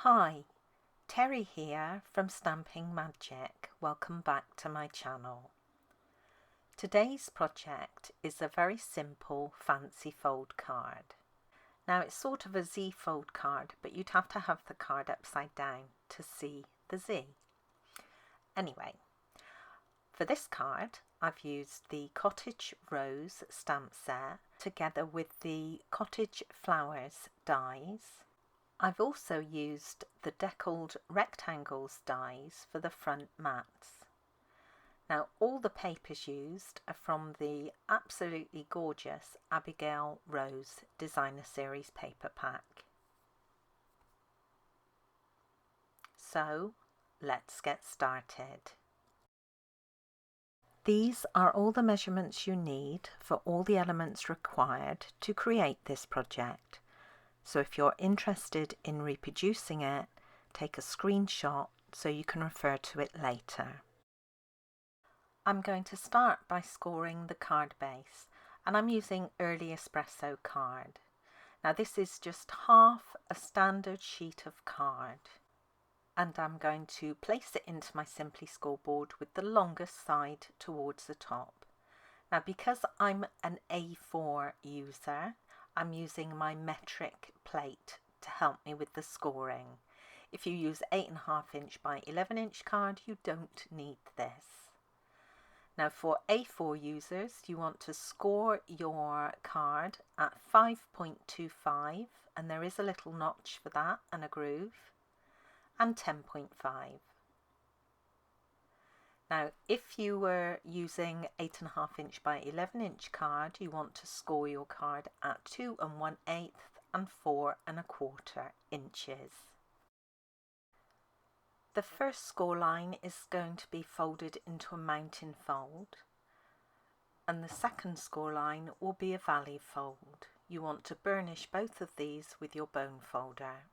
Hi, Terry here from Stamping Magic. Welcome back to my channel. Today's project is a very simple fancy fold card. Now it's sort of a Z fold card, but you'd have to have the card upside down to see the Z. Anyway, for this card I've used the Cottage Rose stamp set together with the Cottage Flowers dies. I've also used the deckled rectangles dies for the front mats. Now all the papers used are from the absolutely gorgeous Abigail Rose Designer Series paper pack. So let's get started. These are all the measurements you need for all the elements required to create this project. So if you're interested in reproducing it, take a screenshot so you can refer to it later. I'm going to start by scoring the card base, and I'm using Early Espresso card. Now this is just half a standard sheet of card, and I'm going to place it into my Simply scoreboard with the longest side towards the top. Now because I'm an A4 user, I'm using my metric plate to help me with the scoring. If you use 8.5 inch by 11 inch card, you don't need this. Now for A4 users, you want to score your card at 5.25, and there is a little notch for that and a groove, and 10.5. Now, if you were using 8.5 inch by 11 inch card, you want to score your card at 2 1/8 and 4 1/4 inches. The first score line is going to be folded into a mountain fold, and the second score line will be a valley fold. You want to burnish both of these with your bone folder.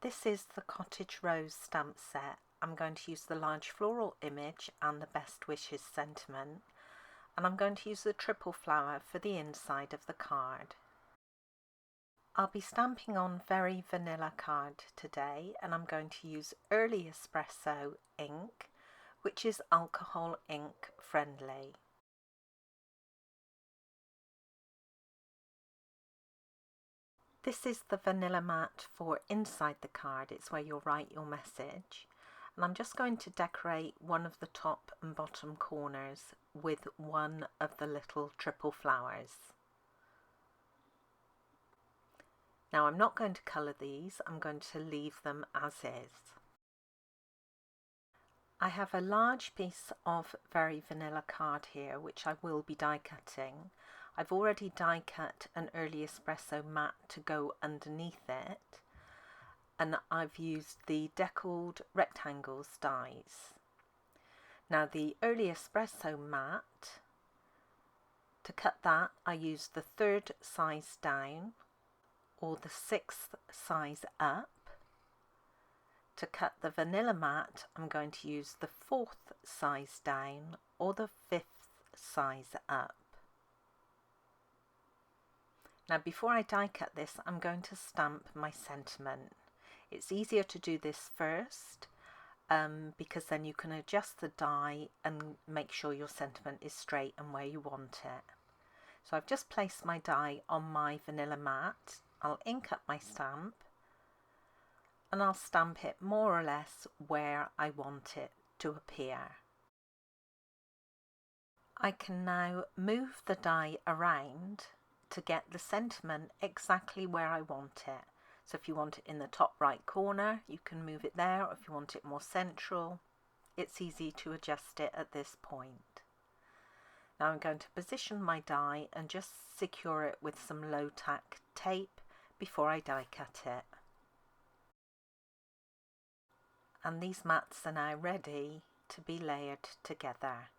This is the Cottage Rose stamp set. I'm going to use the large floral image and the best wishes sentiment, and I'm going to use the triple flower for the inside of the card. I'll be stamping on very vanilla card today, and I'm going to use Early Espresso ink, which is alcohol ink friendly. This is the vanilla mat for inside the card. It's where you'll write your message. And I'm just going to decorate one of the top and bottom corners with one of the little triple flowers. Now I'm not going to colour these, I'm going to leave them as is. I have a large piece of very vanilla card here, which I will be die cutting. I've already die cut an Early Espresso mat to go underneath it, and I've used the deckled rectangles dies. Now the Early Espresso mat, to cut that I used the 3rd size down or the 6th size up. To cut the vanilla mat, I'm going to use the 4th size down or the 5th size up. Now before I die cut this, I'm going to stamp my sentiment. It's easier to do this first because then you can adjust the die and make sure your sentiment is straight and where you want it. So I've just placed my die on my vanilla mat. I'll ink up my stamp and I'll stamp it more or less where I want it to appear. I can now move the die around to get the sentiment exactly where I want it. So if you want it in the top right corner, you can move it there, or if you want it more central, it's easy to adjust it at this point. Now I'm going to position my die and just secure it with some low tack tape before I die cut it. And these mats are now ready to be layered together.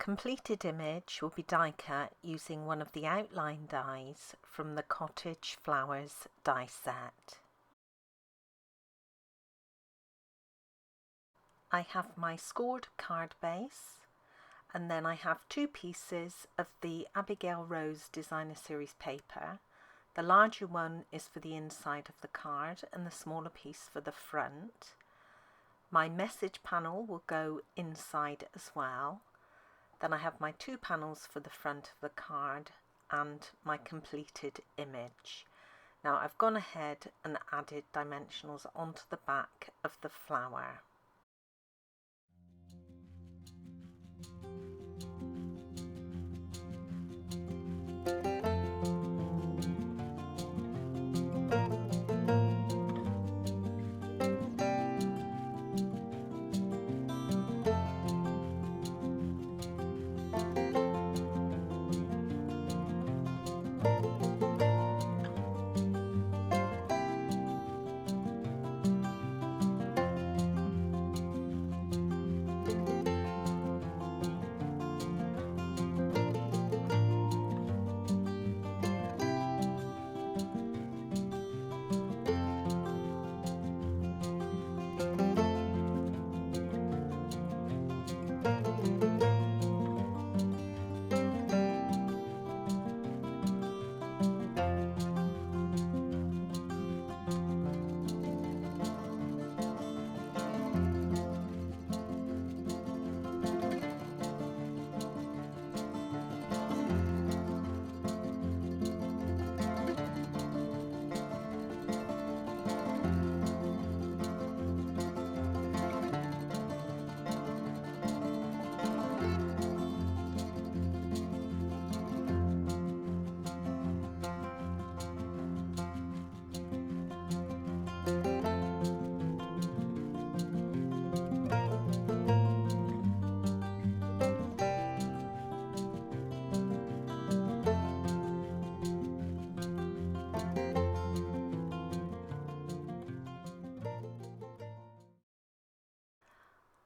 completed image will be die cut using one of the outline dies from the Cottage Flowers die set. I have my scored card base, and then I have two pieces of the Abigail Rose Designer Series paper. The larger one is for the inside of the card and the smaller piece for the front. My message panel will go inside as well. Then I have my two panels for the front of the card and my completed image. Now I've gone ahead and added dimensionals onto the back of the flower.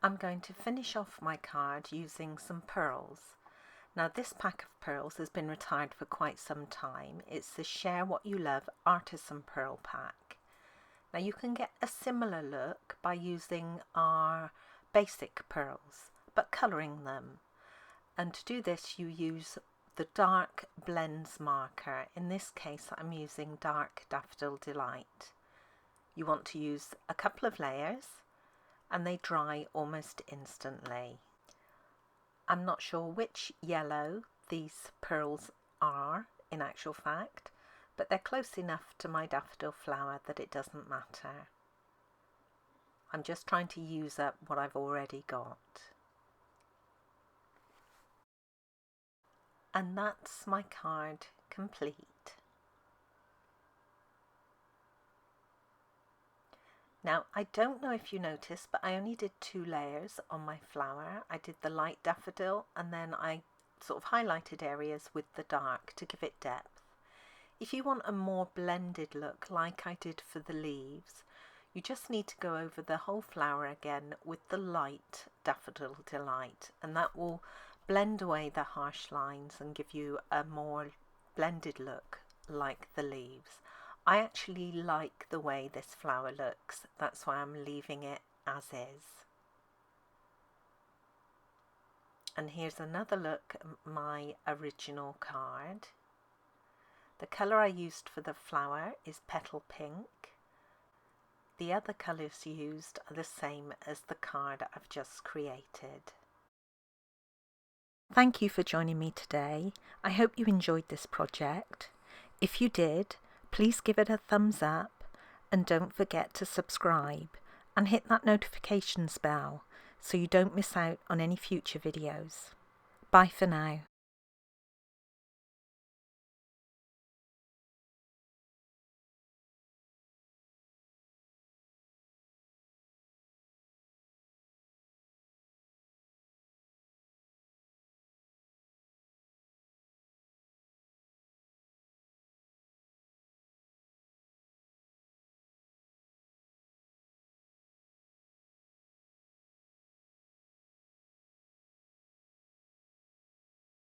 I'm going to finish off my card using some pearls. Now this pack of pearls has been retired for quite some time. It's the Share What You Love Artisan Pearl Pack. Now you can get a similar look by using our basic pearls, but colouring them. And to do this you use the dark blends marker. In this case I'm using Dark Daffodil Delight. You want to use a couple of layers and they dry almost instantly. I'm not sure which yellow these pearls are in actual fact, but they're close enough to my daffodil flower that it doesn't matter. I'm just trying to use up what I've already got. And that's my card complete. Now, I don't know if you noticed, but I only did 2 layers on my flower. I did the light daffodil and then I sort of highlighted areas with the dark to give it depth. If you want a more blended look like I did for the leaves, you just need to go over the whole flower again with the light Daffodil Delight, and that will blend away the harsh lines and give you a more blended look like the leaves. I actually like the way this flower looks, that's why I'm leaving it as is. And here's another look at my original card. The colour I used for the flower is Petal Pink. The other colours used are the same as the card I've just created. Thank you for joining me today. I hope you enjoyed this project. If you did, please give it a thumbs up and don't forget to subscribe and hit that notifications bell so you don't miss out on any future videos. Bye for now.